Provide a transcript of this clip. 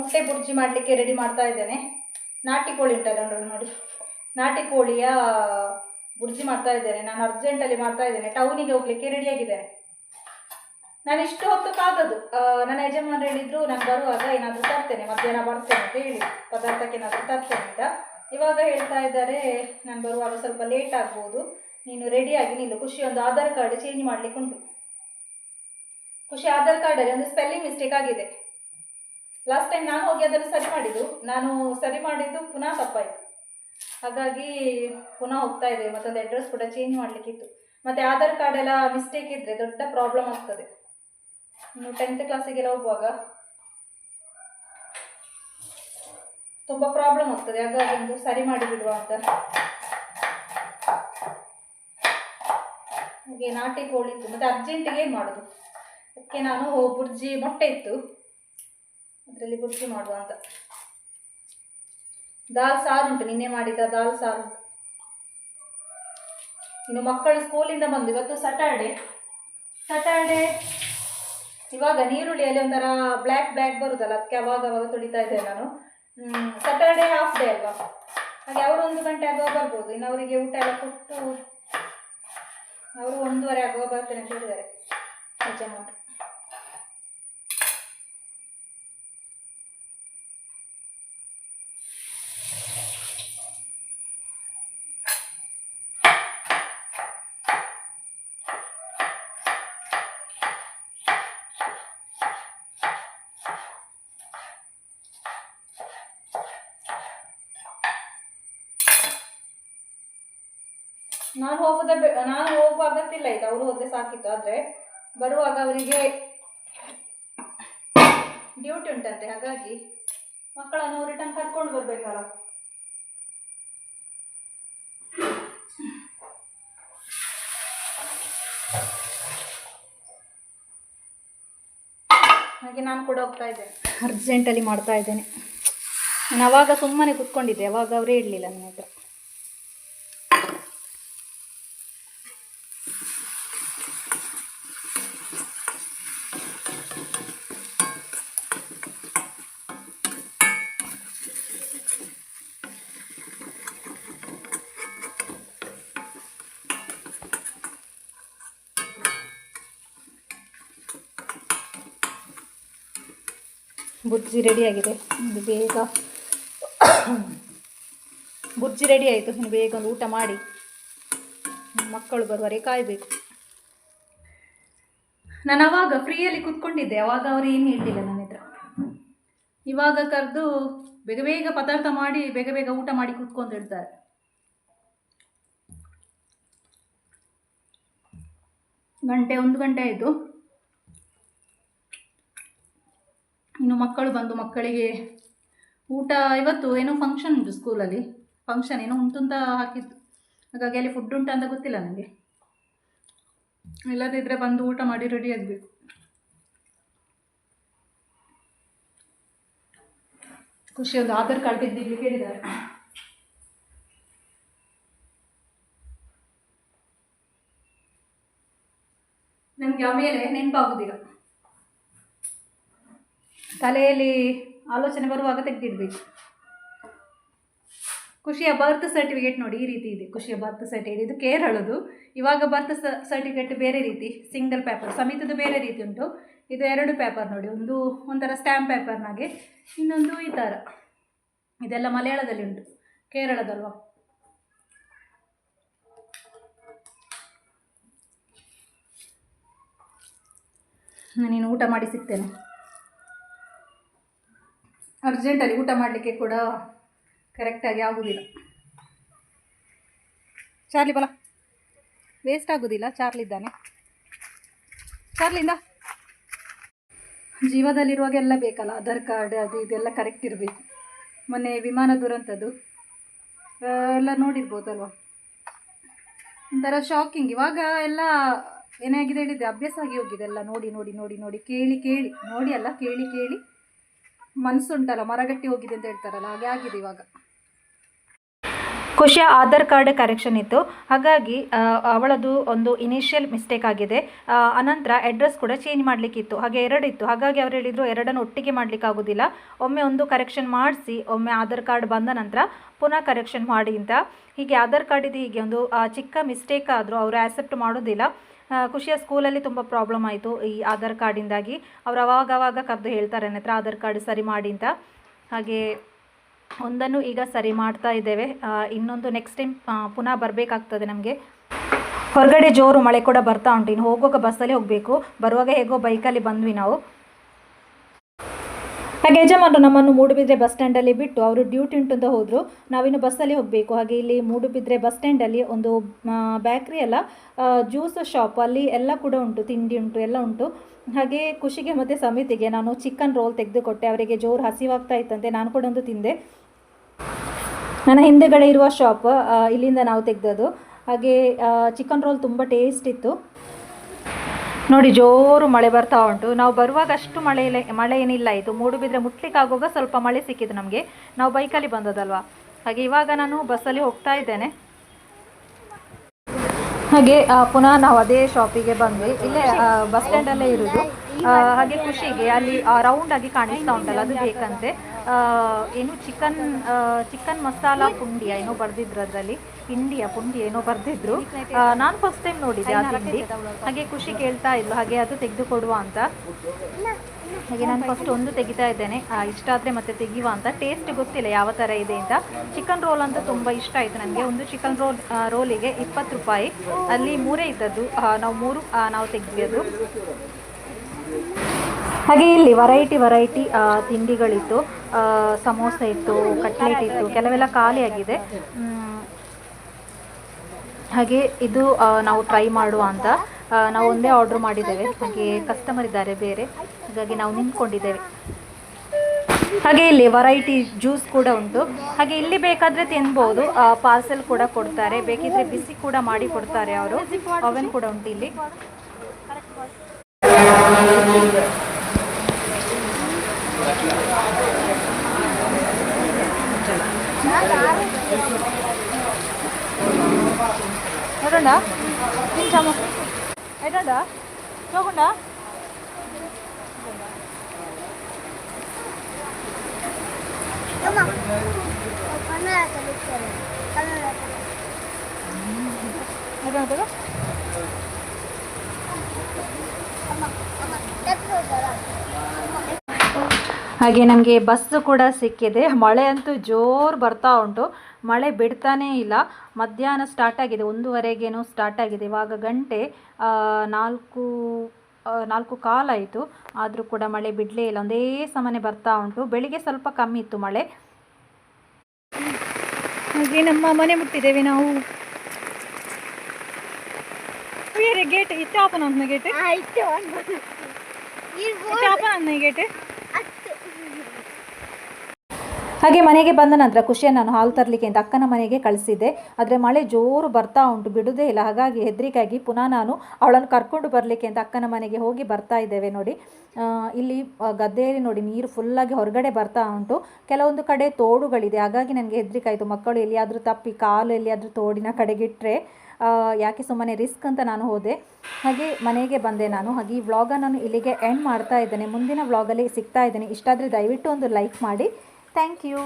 ಮೊಟ್ಟೆ ಬುರ್ಜಿ ಮಾಡಲಿಕ್ಕೆ ರೆಡಿ ಮಾಡ್ತಾ ಇದ್ದೇನೆ. ನಾಟಿ ಕೋಳಿ ಉಂಟಲ್ಲ ನೋಡಿ, ನಾಟಿ ಕೋಳಿಯ ಬುರ್ಜಿ ಮಾಡ್ತಾ ಇದ್ದೇನೆ. ನಾನು ಅರ್ಜೆಂಟಲ್ಲಿ ಮಾಡ್ತಾ ಇದ್ದೇನೆ, ಟೌನಿಗೆ ಹೋಗ್ಲಿಕ್ಕೆ ರೆಡಿಯಾಗಿದ್ದೇನೆ. ನಾನು ಇಷ್ಟು ಹೊತ್ತು ಕಾದದು. ನನ್ನ ಯಜಮಾನರು ಹೇಳಿದ್ರು ನಾನು ಬರುವಾಗ ಏನಾದರೂ ತರ್ತೇನೆ, ಮಧ್ಯಾಹ್ನ ಬರ್ತೇನೆ ಅಂತ ಹೇಳಿ, ಪದಾರ್ಥಕ್ಕೆ ಏನಾದರೂ ತರ್ತೇನೆ ಅಂತ. ಇವಾಗ ಹೇಳ್ತಾ ಇದ್ದಾರೆ ನಾನು ಬರುವಾಗ ಸ್ವಲ್ಪ ಲೇಟ್ ಆಗ್ಬೋದು, ನೀನು ರೆಡಿಯಾಗಿ ನಿಲ್ಲು. ಖುಷಿ ಒಂದು ಆಧಾರ್ ಕಾರ್ಡ್ ಚೇಂಜ್ ಮಾಡಲಿಕ್ಕೆ ಉಂಟು. ಖುಷಿ ಆಧಾರ್ ಕಾರ್ಡಲ್ಲಿ ಒಂದು ಸ್ಪೆಲ್ಲಿಂಗ್ ಮಿಸ್ಟೇಕ್ ಆಗಿದೆ. ಲಾಸ್ಟ್ ಟೈಮ್ ನಾನು ಹೋಗಿ ಅದನ್ನು ಸರಿ ಮಾಡಿದ್ದು ಪುನಃ ತಪ್ಪಾಯಿತು. ಹಾಗಾಗಿ ಪುನಃ ಹೋಗ್ತಾ ಇದ್ದೇವೆ. ಮತ್ತೊಂದು ಅಡ್ರೆಸ್ ಕೂಡ ಚೇಂಜ್ ಮಾಡಲಿಕ್ಕಿತ್ತು. ಮತ್ತು ಆಧಾರ್ ಕಾರ್ಡ್ ಎಲ್ಲ ಮಿಸ್ಟೇಕ್ ಇದ್ದರೆ ದೊಡ್ಡ ಪ್ರಾಬ್ಲಮ್ ಆಗ್ತದೆ. ಇನ್ನು 10th ಕ್ಲಾಸಿಗೆಲ್ಲ ಹೋಗುವಾಗ ತುಂಬ ಪ್ರಾಬ್ಲಮ್ ಆಗ್ತದೆ. ಹಾಗಾಗಿ ಒಂದು ಸರಿ ಮಾಡಿಬಿಡುವ ಅಂತ. ಹಾಗೆ ನಾಟಿ ಕೋಳಿ ಇತ್ತು, ಮತ್ತು ಅರ್ಜೆಂಟಿಗೆ ಏನು ಮಾಡೋದು, ಅದಕ್ಕೆ ನಾನು ಬುರ್ಜಿ ಮೊಟ್ಟೆ ಇತ್ತು ಅದರಲ್ಲಿ ಬುರ್ಜಿ ಮಾಡುವ ಅಂತ. ದಾಲ್ ಸಾರು ಉಂಟು, ನಿನ್ನೆ ಮಾಡಿದ ದಾಲ್ ಸಾರು ಉಂಟು. ಇನ್ನು ಮಕ್ಕಳು ಸ್ಕೂಲಿಂದ ಬಂದು, ಇವತ್ತು ಸ್ಯಾಟರ್ಡೆ. ಇವಾಗ ನೀರುಳ್ಳಿಯಲ್ಲಿ ಒಂಥರ ಬ್ಲ್ಯಾಕ್ ಬರುದಲ್ಲ, ಅದಕ್ಕೆ ಅವಾಗ ತೊಳಿತಾ ಇದ್ದೇನೆ ನಾನು. ಸ್ಯಾಟರ್ಡೆ ಹಾಫ್ ಡೇ ಅಲ್ವಾ, ಹಾಗೆ ಅವರು 1 ಗಂಟೆ ಆಗುವ ಬರ್ಬೋದು. ಇನ್ನು ಅವರಿಗೆ ಊಟ ಎಲ್ಲ ಕೊಟ್ಟು ಅವರು 1:30 ಆಗುವ ಬರ್ತೇನೆ ಅಂತ ಹೇಳಿದ್ದಾರೆ ಯಜಮಾನ. ನಾನು ಹೋಗುವ ಅಗತ್ಯ ಇಲ್ಲ ಇದು, ಅವರು ಹೋದ್ರೆ ಸಾಕಿತ್ತು. ಆದರೆ ಬರುವಾಗ ಅವರಿಗೆ ಡ್ಯೂಟಿ ಉಂಟಂತೆ, ಹಾಗಾಗಿ ಮಕ್ಕಳನ್ನು ರಿಟರ್ನ್ ಕರ್ಕೊಂಡು ಬರಬೇಕಲ್ಲ. ಹಾಗೆ ನಾನು ಕೂಡ ಹೋಗ್ತಾ ಇದ್ದೇನೆ, ಅರ್ಜೆಂಟಲ್ಲಿ ಮಾಡ್ತಾ ಇದ್ದೇನೆ. ನಾನು ಅವಾಗ ಸುಮ್ಮನೆ ಕೂತ್ಕೊಂಡಿದ್ದೆ, ಅವಾಗ ಅವರೇ ಇರಲಿಲ್ಲ ನನ್ನ ಹತ್ರ. ಬುರ್ಜಿ ರೆಡಿಯಾಗಿದೆ, ಇದು ಬೇಗ ಬುರ್ಜಿ ರೆಡಿ ಆಯಿತು. ಇನ್ನು ಬೇಗ ಒಂದು ಊಟ ಮಾಡಿ ಮಕ್ಕಳು ಬರುವವರೆಗೆ ಕಾಯಬೇಕು. ನಾನು ಅವಾಗ ಫ್ರೀಯಲ್ಲಿ ಕೂತ್ಕೊಂಡಿದ್ದೆ, ಅವಾಗ ಅವರು ಏನು ಹೇಳ್ತಿಲ್ಲ ನನ್ನ ಹತ್ರ. ಇವಾಗ ಕರೆದು ಬೇಗ ಪದಾರ್ಥ ಮಾಡಿ ಬೇಗ ಊಟ ಮಾಡಿ ಕೂತ್ಕೊಂಡು ಹೇಳ್ತಾರೆ. ಒಂದು ಗಂಟೆ ಆಯಿತು. ಇನ್ನು ಮಕ್ಕಳು ಬಂದು ಮಕ್ಕಳಿಗೆ ಊಟ, ಇವತ್ತು ಏನೋ ಫಂಕ್ಷನ್ ಉಂಟು ಸ್ಕೂಲಲ್ಲಿ, ಫಂಕ್ಷನ್ ಏನೋ ಉಂಟು ಅಂತ ಹಾಕಿತ್ತು. ಹಾಗಾಗಿ ಅಲ್ಲಿ ಫುಡ್ ಉಂಟು ಅಂತ ಗೊತ್ತಿಲ್ಲ ನನಗೆ. ಇಲ್ಲದಿದ್ದರೆ ಬಂದು ಊಟ ಮಾಡಿ ರೆಡಿ ಆಗಬೇಕು. ಖುಷಿ ಒಂದು ಆಧಾರ್ ಕಾರ್ಡ್ ತೆಗೆದಿಡ್ಲಿಕ್ಕೆ ಹೇಳಿದ್ದಾರೆ. ನನಗೆ ಆಮೇಲೆ ನೆನಪಾಗೋದಿಲ್ಲ, ತಲೆಯಲ್ಲಿ ಆಲೋಚನೆ ಬರುವಾಗ ತೆಗೆದಿಡಬೇಕು. ಖುಷಿಯ ಬರ್ತ್ ಸರ್ಟಿಫಿಕೇಟ್ ನೋಡಿ, ಈ ರೀತಿ ಇದೆ ಖುಷಿಯ ಬರ್ತ್ ಸರ್ಟಿಫಿಕೇಟ್. ಇದು ಕೇರಳದು. ಇವಾಗ ಬರ್ತ್ ಸರ್ಟಿಫಿಕೇಟ್ ಬೇರೆ ರೀತಿ, ಸಿಂಗಲ್ ಪೇಪರ್. ಸಮಿತಿದು ಬೇರೆ ರೀತಿ ಉಂಟು. ಇದು 2 ಪೇಪರ್ ನೋಡಿ, ಒಂದು ಒಂಥರ ಸ್ಟ್ಯಾಂಪ್ ಪೇಪರ್ನಾಗೆ, ಇನ್ನೊಂದು ಈ ಥರ. ಇದೆಲ್ಲ ಮಲಯಾಳದಲ್ಲಿ ಉಂಟು, ಕೇರಳದಲ್ವ. ನಾನಿನ್ನು ಊಟ ಮಾಡಿ ಸಿಗ್ತೇನೆ. ಅರ್ಜೆಂಟಲ್ಲಿ ಊಟ ಮಾಡಲಿಕ್ಕೆ ಕೂಡ ಕರೆಕ್ಟಾಗಿ ಆಗೋದಿಲ್ಲ. ಚಾರ್ಲಿ ಬಲ, ವೇಸ್ಟ್ ಆಗೋದಿಲ್ಲ. ಚಾರ್ಲಿದ್ದಾನೆ, ಚಾರ್ಲಿಂದ ಜೀವದಲ್ಲಿರುವಾಗ ಎಲ್ಲ ಬೇಕಲ್ಲ, ಆಧಾರ್ ಕಾರ್ಡ್ ಅದು ಇದೆಲ್ಲ ಕರೆಕ್ಟ್ ಇರಬೇಕು. ಮೊನ್ನೆ ವಿಮಾನ ದುರಂತದ್ದು ಎಲ್ಲ ನೋಡಿರ್ಬೋದಲ್ವ, ಒಂಥರ ಶಾಕಿಂಗ್. ಇವಾಗ ಎಲ್ಲ ಏನಾಗಿದೆ ಹೇಳಿದರೆ ಅಭ್ಯಾಸ ಆಗಿ ಹೋಗಿದೆ ಎಲ್ಲ. ನೋಡಿ ಕೇಳಿ ಕೇಳಿ ಮನಸ್ಸುಂಟಲ್ಲ ಮರಗಟ್ಟಿ ಹೋಗಿದೆ ಅಂತ ಹೇಳ್ತಾರಲ್ಲ, ಹಾಗೆ ಆಗಿದೆ ಇವಾಗ. ಖುಷಿಯ ಆಧಾರ್ ಕಾರ್ಡ್ ಕರೆಕ್ಷನ್ ಇತ್ತು, ಹಾಗಾಗಿ ಅವಳದು ಒಂದು ಇನಿಷಿಯಲ್ ಮಿಸ್ಟೇಕ್ ಆಗಿದೆ. ಅನಂತರ ಅಡ್ರೆಸ್ ಕೂಡ ಚೇಂಜ್ ಮಾಡಲಿಕ್ಕಿತ್ತು, ಹಾಗೆ ಎರಡಿತ್ತು. ಹಾಗಾಗಿ ಅವ್ರು ಹೇಳಿದರು ಎರಡನ್ನು ಒಟ್ಟಿಗೆ ಮಾಡಲಿಕ್ಕೆ ಆಗೋದಿಲ್ಲ, ಒಮ್ಮೆ ಒಂದು ಕರೆಕ್ಷನ್ ಮಾಡಿಸಿ ಒಮ್ಮೆ ಆಧಾರ್ ಕಾರ್ಡ್ ಬಂದ ನಂತರ ಪುನಃ ಕರೆಕ್ಷನ್ ಮಾಡಿ ಅಂತ. ಹೀಗೆ ಆಧಾರ್ ಕಾರ್ಡಿದು ಹೀಗೆ ಒಂದು ಚಿಕ್ಕ ಮಿಸ್ಟೇಕ್ ಆದರೂ ಅವರು ಆ್ಯಸೆಪ್ಟ್ ಮಾಡೋದಿಲ್ಲ. ಖುಷಿಯ ಸ್ಕೂಲಲ್ಲಿ ತುಂಬ ಪ್ರಾಬ್ಲಮ್ ಆಯಿತು ಈ ಆಧಾರ್ ಕಾರ್ಡಿಂದಾಗಿ. ಅವರು ಅವಾಗವಾಗ ಕರೆದು ಹೇಳ್ತಾರೆ ನನ್ನ ಹತ್ರ ಆಧಾರ್ ಕಾರ್ಡ್ ಸರಿ ಮಾಡಿ ಅಂತ. ಹಾಗೆ ಒಂದನ್ನು ಈಗ ಸರಿ ಮಾಡ್ತಾ ಇದ್ದೇವೆ. ಇನ್ನೊಂದು ನೆಕ್ಸ್ಟ್ ಟೈಮ್ ಪುನಃ ಬರಬೇಕಾಗ್ತದೆ ನಮಗೆ. ಹೊರಗಡೆ ಜೋರು ಮಳೆ ಕೂಡ ಬರ್ತಾ ಉಂಟು. ಇನ್ನು ಹೋಗುವಾಗ ಬಸ್ಸಲ್ಲಿ ಹೋಗಬೇಕು, ಬರುವಾಗ ಹೇಗೋ ಬೈಕಲ್ಲಿ ಬಂದ್ವಿ ನಾವು. ಹಾಗೆ ಯಜಮಾನರು ನಮ್ಮನ್ನು ಮೂಡುಬಿದ್ರೆ ಬಸ್ ಸ್ಟ್ಯಾಂಡಲ್ಲಿ ಬಿಟ್ಟು ಅವರು ಡ್ಯೂಟಿ ಉಂಟು ಅಂತ ಹೋದರು. ನಾವಿನ್ನು ಬಸ್ಸಲ್ಲಿ ಹೋಗಬೇಕು. ಹಾಗೆ ಇಲ್ಲಿ ಮೂಡುಬಿದ್ರೆ ಬಸ್ ಸ್ಟ್ಯಾಂಡಲ್ಲಿ ಒಂದು ಬೇಕ್ರಿ ಅಲ್ಲ, ಜ್ಯೂಸ್ ಶಾಪ್, ಅಲ್ಲಿ ಎಲ್ಲ ಕೂಡ ಉಂಟು, ತಿಂಡಿ ಉಂಟು, ಎಲ್ಲ ಉಂಟು. ಹಾಗೆ ಖುಷಿಗೆ ಮತ್ತು ಸಮಿತಿಗೆ ನಾನು ಚಿಕನ್ ರೋಲ್ ತೆಗೆದುಕೊಟ್ಟೆ. ಅವರಿಗೆ ಜೋರು ಹಸಿವಾಗ್ತಾ ಇತ್ತಂತೆ, ನಾನು ಕೂಡ ಒಂದು ತಿಂದೆ. ನನ್ನ ಹಿಂದೆಗಡೆ ಇರುವ ಶಾಪ್, ಇಲ್ಲಿಂದ ನಾವು ತೆಗೆದದ್ದು. ಹಾಗೆ ಚಿಕನ್ ರೋಲ್ ತುಂಬ ಟೇಸ್ಟ್ ಇತ್ತು. ನೋಡಿ ಜೋರು ಮಳೆ ಬರ್ತಾ ಉಂಟು. ನಾವು ಬರುವಾಗ ಅಷ್ಟು ಮಳೆ ಏನಿಲ್ಲ ಇತ್ತು. ಮೂಡುಬಿದ್ರೆ ಮುಟ್ಲಿಕ್ಕೆ ಆಗುವಾಗ ಸ್ವಲ್ಪ ಮಳೆ ಸಿಕ್ಕಿದ್ದು ನಮಗೆ. ನಾವು ಬೈಕಲ್ಲಿ ಬಂದದಲ್ವಾ. ಹಾಗೆ ಇವಾಗ ನಾನು ಬಸ್ಸಲ್ಲಿ ಹೋಗ್ತಾ ಇದ್ದೇನೆ. ಹಾಗೆ ಪುನಃ ನಾವು ಅದೇ ಶಾಪಿಗೆ ಬಂದ್ವಿ. ಇಲ್ಲೇ ಬಸ್ ಸ್ಟ್ಯಾಂಡಲ್ಲೇ ಇರೋದು. ಹಾಗೆ ಖುಷಿಗೆ ಅಲ್ಲಿ ರೌಂಡಾಗಿ ಕಾಣಿಸ್ತಾ ಉಂಟಲ್ಲ, ಅದು ಬೇಕಂತೆ. ಏನು ಚಿಕನ್ ಮಸಾಲ ಪುಂಡಿ ಏನೋ ಬರೆದಿದ್ರು, ಅದರಲ್ಲಿ ಇಂಡಿಯಾ ಪುಂಡಿ ಏನೋ ಬರೆದಿದ್ರು. ನಾನು ಫಸ್ಟ್ ಟೈಮ್ ನೋಡಿದ್ದೆ ಆ ತಿಂಡಿ. ಹಾಗೆ ಖುಷಿ ಕೇಳ್ತಾ ಇದ್ಲು ಹಾಗೆ ಅದು ತೆಗೆದುಕೊಡುವ ಅಂತ. ಹಾಗೆ ನಾನು ಫಸ್ಟ್ ಒಂದು ತೆಗಿತಾ ಇದ್ದೇನೆ, ಇಷ್ಟ ಆದರೆ ಮತ್ತೆ ತೆಗಿಯುವ ಅಂತ. ಟೇಸ್ಟ್ ಗೊತ್ತಿಲ್ಲ ಯಾವ ಥರ ಇದೆ ಅಂತ. ಚಿಕನ್ ರೋಲ್ ಅಂತ ತುಂಬ ಇಷ್ಟ ಆಯಿತು ನನಗೆ. ಒಂದು ಚಿಕನ್ ರೋಲಿಗೆ 20 ರೂಪಾಯಿ. ಅಲ್ಲಿ 3 ಇದ್ದದ್ದು, ನಾವು ತೆಗೆದ್ವಿ ಅದು. ಹಾಗೆ ಇಲ್ಲಿ ವೆರೈಟಿ ತಿಂಡಿಗಳಿತ್ತು. ಸಮೋಸ ಇತ್ತು, ಕಟ್ಲೆಟ್ ಇತ್ತು, ಕೆಲವೆಲ್ಲ ಖಾಲಿಯಾಗಿದೆ. ಹಾಗೆ ಇದು ನಾವು ಟ್ರೈ ಮಾಡುವ ಅಂತ ನಾವು ಒಂದೇ ಆರ್ಡ್ರ್ ಮಾಡಿದ್ದೇವೆ. ಹಾಗೆ ಕಸ್ಟಮರ್ ಇದ್ದಾರೆ ಬೇರೆ, ಹಾಗಾಗಿ ನಾವು ನಿಂತ್ಕೊಂಡಿದ್ದೇವೆ. ಹಾಗೆ ಇಲ್ಲಿ ವೆರೈಟಿ ಜ್ಯೂಸ್ ಕೂಡ ಉಂಟು. ಹಾಗೆ ಇಲ್ಲಿ ಬೇಕಾದರೆ ತಿನ್ಬೋದು, ಪಾರ್ಸೆಲ್ ಕೂಡ ಕೊಡ್ತಾರೆ, ಬೇಕಿದ್ರೆ ಬಿಸಿ ಕೂಡ ಮಾಡಿ ಕೊಡ್ತಾರೆ ಅವರು. ಓವೆನ್ ಕೂಡ ಉಂಟು ಇಲ್ಲಿ. ఎడండా తింటాము ఎడండా చూకుండా ಹಾಗೆ ನಮಗೆ ಬಸ್ಸು ಕೂಡ ಸಿಕ್ಕಿದೆ. ಮಳೆ ಅಂತೂ ಜೋರು ಬರ್ತಾ ಉಂಟು, ಮಳೆ ಬಿಡ್ತಾನೇ ಇಲ್ಲ. ಮಧ್ಯಾಹ್ನ ಸ್ಟಾರ್ಟ್ ಆಗಿದೆ, 1:30ಗೇನೋ ಸ್ಟಾರ್ಟ್ ಆಗಿದೆ. ಇವಾಗ ಗಂಟೆ 4:15 ಆಯಿತು, ಆದರೂ ಕೂಡ ಮಳೆ ಬಿಡಲೇ ಇಲ್ಲ, ಒಂದೇ ಸಮನೆ ಬರ್ತಾ ಉಂಟು. ಬೆಳಿಗ್ಗೆ ಸ್ವಲ್ಪ ಕಮ್ಮಿ ಇತ್ತು ಮಳೆ. ಹಾಗೆ ನಮ್ಮ ಮನೆ ಮುಟ್ಟಿದ್ದೇವೆ ನಾವು. ಗೇಟ್ ಇತ್ತು ಆಪನ ಅಂತ ಗೇಟ್ ಆಪನ ಅಂತ ಗೇಟ್. ಹಾಗೆ ಮನೆಗೆ ಬಂದ ನಂತರ ಖುಷಿಯನ್ನು ನಾನು ಹಾಲು ತರಲಿಕ್ಕೆ ಅಂತ ಅಕ್ಕನ ಮನೆಗೆ ಕಳಿಸಿದ್ದೆ. ಆದರೆ ಮಳೆ ಜೋರು ಬರ್ತಾ ಉಂಟು, ಬಿಡುವುದೇ ಇಲ್ಲ. ಹಾಗಾಗಿ ಹೆದರಿಕೆಯಾಗಿ ಪುನಃ ನಾನು ಅವಳನ್ನು ಕರ್ಕೊಂಡು ಬರಲಿಕ್ಕೆ ಅಂತ ಅಕ್ಕನ ಮನೆಗೆ ಹೋಗಿ ಬರ್ತಾ ಇದ್ದೇವೆ. ನೋಡಿ ಇಲ್ಲಿ ಗದ್ದೆಯಲ್ಲಿ ನೋಡಿ ನೀರು ಫುಲ್ಲಾಗಿ ಹೊರಗಡೆ ಬರ್ತಾ ಉಂಟು. ಕೆಲವೊಂದು ಕಡೆ ತೋಡುಗಳಿದೆ, ಹಾಗಾಗಿ ನನಗೆ ಹೆದರಿಕೆ ಆಯಿತು. ಮಕ್ಕಳು ಎಲ್ಲಿಯಾದರೂ ತಪ್ಪಿ ಕಾಲು ಎಲ್ಲಿಯಾದರೂ ತೋಡಿನ ಕಡೆಗಿಟ್ಟರೆ ಯಾಕೆ ಸುಮ್ಮನೆ ರಿಸ್ಕ್ ಅಂತ ನಾನು ಹೋದೆ. ಹಾಗೆ ಮನೆಗೆ ಬಂದೆ ನಾನು. ಹಾಗೆ ಈ ವ್ಲಾಗನ್ನು ನಾನು ಇಲ್ಲಿಗೆ ಎಂಡ್ ಮಾಡ್ತಾ ಇದ್ದೇನೆ. ಮುಂದಿನ ವ್ಲಾಗಲ್ಲಿ ಸಿಗ್ತಾ ಇದ್ದೇನೆ. ಇಷ್ಟ ಆದರೆ ದಯವಿಟ್ಟು ಒಂದು ಲೈಕ್ ಮಾಡಿ. Thank you.